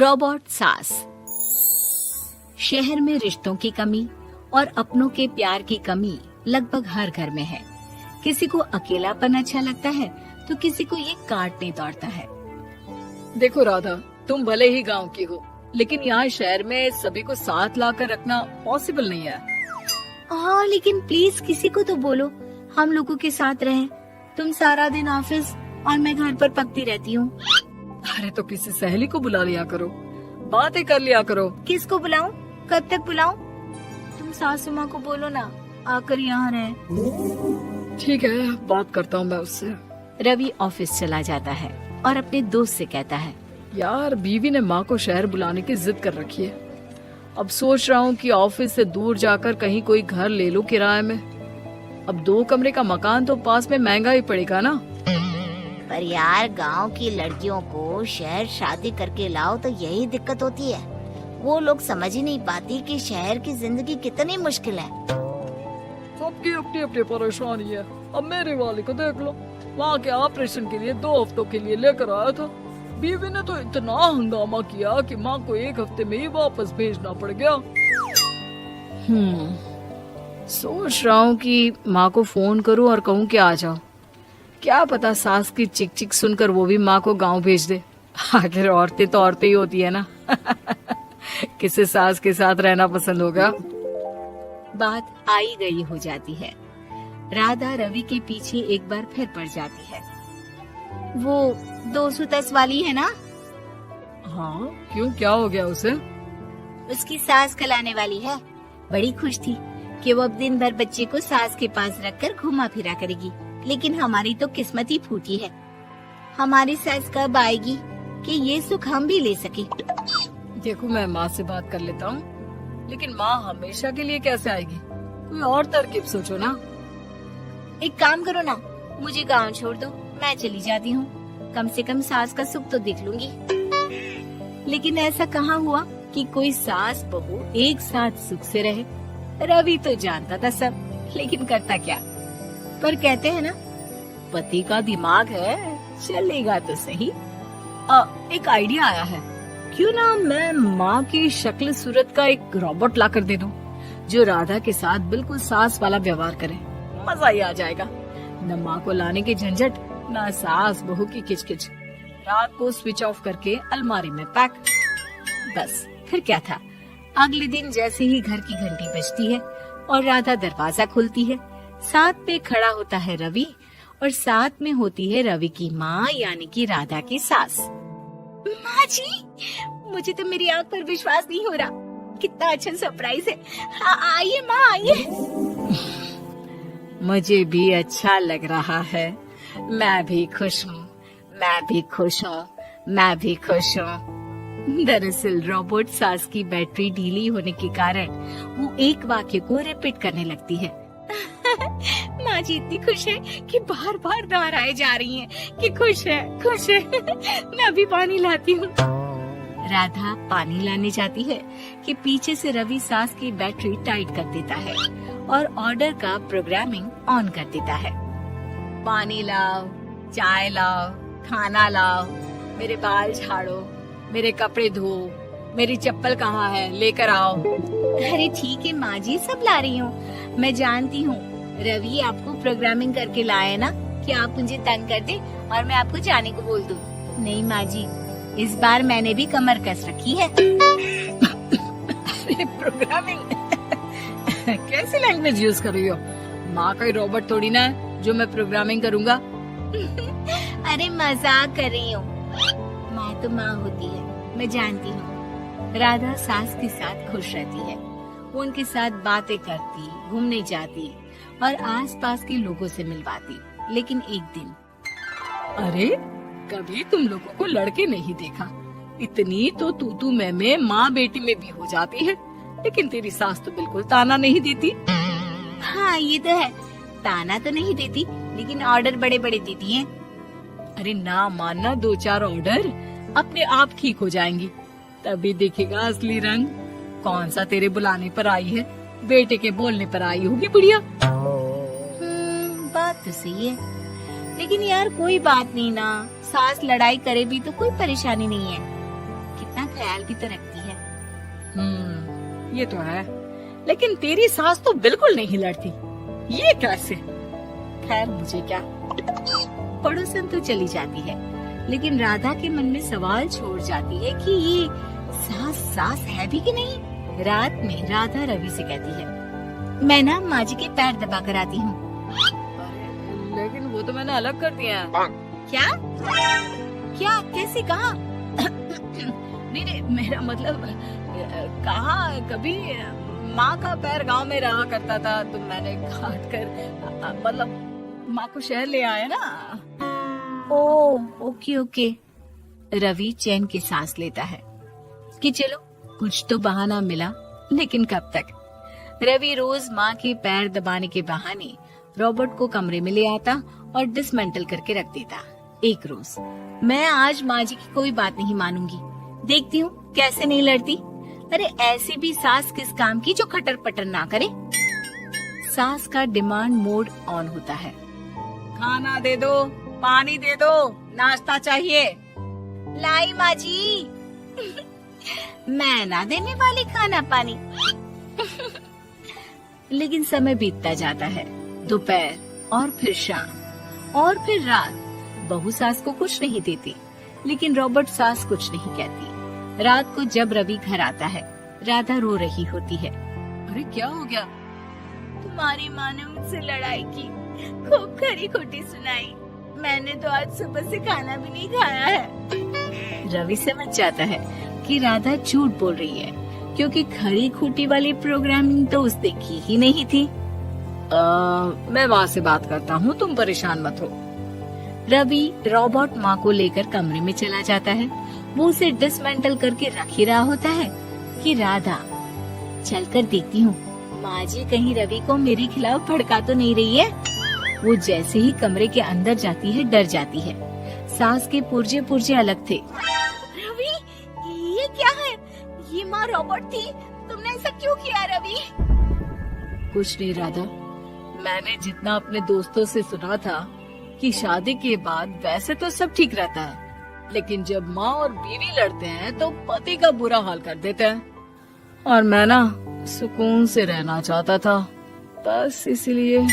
Robot सास। शहर में रिश्तों की कमी और अपनों के प्यार की कमी लगभग हर घर में है। किसी को अकेलापन अच्छा लगता है तो किसी को ये काटने दौड़ता है। देखो राधा, तुम भले ही गांव की हो, लेकिन यहाँ शहर में सभी को साथ लाकर रखना पॉसिबल नहीं है। हाँ, लेकिन प्लीज किसी को तो बोलो हम लोगों के साथ रहें। तुम सारा दिन ऑफिस और मैं घर पर पकती रहती हूँ। अरे तो किसी सहेली को बुला लिया करो, बातें कर लिया करो। किसको बुलाऊं? कब तक बुलाऊं? तुम सासू माँ को बोलो ना आकर यहाँ रहे। ठीक है, बात करता हूँ मैं उससे। रवि ऑफिस चला जाता है और अपने दोस्त से कहता है, यार बीवी ने माँ को शहर बुलाने की जिद कर रखी है। अब सोच रहा हूँ कि ऑफिस से दूर जाकर कहीं कोई घर ले लूं किराए में। अब 2 कमरे का मकान तो पास में महंगा ही पड़ेगा ना। पर यार गांव की लड़कियों को शहर शादी करके लाओ तो यही दिक्कत होती है। वो लोग समझ ही नहीं पाती कि शहर की जिंदगी कितनी मुश्किल है। सबकी अपनी अपनी परेशानी है। अब मेरे वाले को देख लो, वहाँ के ऑपरेशन के लिए 2 हफ्तों के लिए लेकर आया था। बीवी ने तो इतना हंगामा किया कि माँ को 1 हफ्ते में ही वापस भेजना पड़ गया। सोच रहा हूँ कि माँ को फोन करूँ और कहूँ कि आ जाओ। क्या पता सास की चिक चिक सुनकर वो भी माँ को गांव भेज दे। आखिर औरतें तो औरतें ही होती है ना। किसे सास के साथ रहना पसंद होगा। बात आई गई हो जाती है। राधा रवि के पीछे एक बार फिर पड़ जाती है। वो 210 वाली है ना? हाँ, क्यों, क्या हो गया उसे? उसकी सास कल आने वाली है। बड़ी खुश थी कि वो अब दिन भर बच्चे को सास के पास रखकर घुमा फिरा करेगी। लेकिन हमारी तो किस्मत ही फूटी है। हमारी सास कब आएगी कि ये सुख हम भी ले सके? देखो, मैं माँ से बात कर लेता हूँ, लेकिन माँ हमेशा के लिए कैसे आएगी? कोई और तरकीब सोचो ना। एक काम करो ना, मुझे गांव छोड़ दो, मैं चली जाती हूँ। कम से कम सास का सुख तो देख लूंगी। लेकिन ऐसा कहाँ हुआ कि कोई सास बहू एक साथ सुख से रहे। रवि तो जानता था सब, लेकिन करता क्या? पर कहते हैं ना, पति का दिमाग है, चलेगा तो सही। एक आइडिया आया है। क्यों ना मैं माँ की शक्ल सूरत का एक रोबोट ला कर दे दूं, जो राधा के साथ बिल्कुल सास वाला व्यवहार करे। मजा ही आ जाएगा। न माँ को लाने की झंझट, न सास बहू की किचकिच। रात को स्विच ऑफ करके अलमारी में पैक। बस फिर क्या था। अगले दिन जैसे ही घर की घंटी बजती है और राधा दरवाजा खोलती है, साथ में खड़ा होता है रवि और साथ में होती है रवि की माँ यानी कि राधा की सास। माँ जी, मुझे तो मेरी आंख पर विश्वास नहीं हो रहा। कितना अच्छा सरप्राइज है। आइए माँ, आइए। मुझे भी अच्छा लग रहा है। मैं भी खुश हूँ, मैं भी खुश हूँ, मैं भी खुश हूँ। दरअसल रोबोट सास की बैटरी ढीली होने के कारण वो एक वाक्य को रिपीट करने लगती है। माँ जी इतनी खुश है कि बार बार दोहराए जा रही हैं कि खुश है, खुश है। मैं अभी पानी लाती हूँ। राधा पानी लाने जाती है कि पीछे से रवि सास की बैटरी टाइट कर देता है और ऑर्डर का प्रोग्रामिंग ऑन कर देता है। पानी लाओ, चाय लाओ, खाना लाओ, मेरे बाल झाड़ो, मेरे कपड़े धो, मेरी चप्पल कहाँ है, लेकर आओ। अरे ठीक है माँ जी, सब ला रही हूँ। मैं जानती हूँ रवि आपको प्रोग्रामिंग करके लाया ना कि आप मुझे तंग कर दे और मैं आपको जाने को बोल दूँ। नहीं माँ जी, इस बार मैंने भी कमर कस रखी है। प्रोग्रामिंग? कैसी लैंग्वेज यूज कर रही हो? माँ का रोबोट थोड़ी ना है जो मैं प्रोग्रामिंग करूँगा। अरे मजाक कर रही हूँ। माँ तो माँ होती है, मैं जानती हूँ। राधा सास के साथ खुश रहती है। वो उनके साथ बातें करती, घूमने जाती और आसपास के लोगों से मिलवाती। लेकिन एक दिन, अरे कभी तुम लोगों को लड़के नहीं देखा। इतनी तो तू मैं माँ बेटी में भी हो जाती है, लेकिन तेरी सास तो बिल्कुल ताना नहीं देती। हाँ ये तो है, ताना तो नहीं देती, लेकिन ऑर्डर बड़े बड़े देती है। अरे ना मानना, 2-4 ऑर्डर अपने आप ठीक हो जाएंगी, तभी देखेगा असली रंग। कौन सा तेरे बुलाने पर आई है, बेटे के बोलने पर आई होगी बुढ़िया। बात तो सही है, लेकिन यार कोई बात नहीं ना, सास लड़ाई करे भी तो कोई परेशानी नहीं है। इतना ख्याल भी तो रखती है। ये तो है, लेकिन तेरी सास तो बिल्कुल नहीं लड़ती, ये कैसे? खैर मुझे क्या। पड़ोसन तो चली जाती है, लेकिन राधा के मन में सवाल छोड़ जाती है कि ये सास है भी कि नहीं। रात में राधा रवि से कहती है, मैं ना माँ जी के पैर दबा कर आती हूँ। लेकिन वो तो मैंने अलग कर दिया है। क्या क्या कैसे कहा? नहीं, मेरा मतलब कहा कभी माँ का पैर गांव में रहा करता था, तो मैंने काट कर मतलब माँ को शहर ले आया ना। Okay okay. रवि चैन की सांस लेता है कि चलो कुछ तो बहाना मिला, लेकिन कब तक? रवि रोज माँ के पैर दबाने के बहाने रॉबर्ट को कमरे में ले आता और डिसमेंटल करके रख देता। एक रोज, मैं आज माँ जी की कोई बात नहीं मानूंगी, देखती हूँ कैसे नहीं लड़ती। अरे ऐसी भी सास किस काम की जो खटर पटर ना करे। सास का डिमांड मोड ऑन होता है। खाना दे दो, पानी दे दो, नाश्ता चाहिए। लाई माँ जी। मैं ना देने वाली खाना पानी। लेकिन समय बीतता जाता है, दोपहर और फिर शाम और फिर रात। बहू सास को कुछ नहीं देती, लेकिन रॉबर्ट सास कुछ नहीं कहती। रात को जब रवि घर आता है, राधा रो रही होती है। अरे क्या हो गया? तुम्हारी माँ ने मुझसे लड़ाई की, खूब खरी खोटी सुनाई। मैंने तो आज सुबह से खाना भी नहीं खाया है। रवि समझ जाता है कि राधा झूठ बोल रही है, क्योंकि खरी खोटी वाली प्रोग्रामिंग तो उसने की ही नहीं थी। मैं माँ से बात करता हूँ, तुम परेशान मत हो। रवि रॉबर्ट माँ को लेकर कमरे में चला जाता है। वो उसे डिसमेंटल करके रख ही रहा होता है कि राधा, चलकर देखती हूँ माँ जी कहीं रवि को मेरे खिलाफ भड़का तो नहीं रही है। वो जैसे ही कमरे के अंदर जाती है, डर जाती है। सास के पुर्जे पुर्जे अलग थे। रवि, ये क्या है? ये माँ रॉबर्ट थी, तुमने ऐसा क्यों किया रवि? कुछ नहीं राधा, मैंने जितना अपने दोस्तों से सुना था कि शादी के बाद वैसे तो सब ठीक रहता है, लेकिन जब माँ और बीवी लड़ते हैं तो पति का बुरा हाल कर देते हैं। और मैं ना सुकून से रहना चाहता था, बस इसलिए।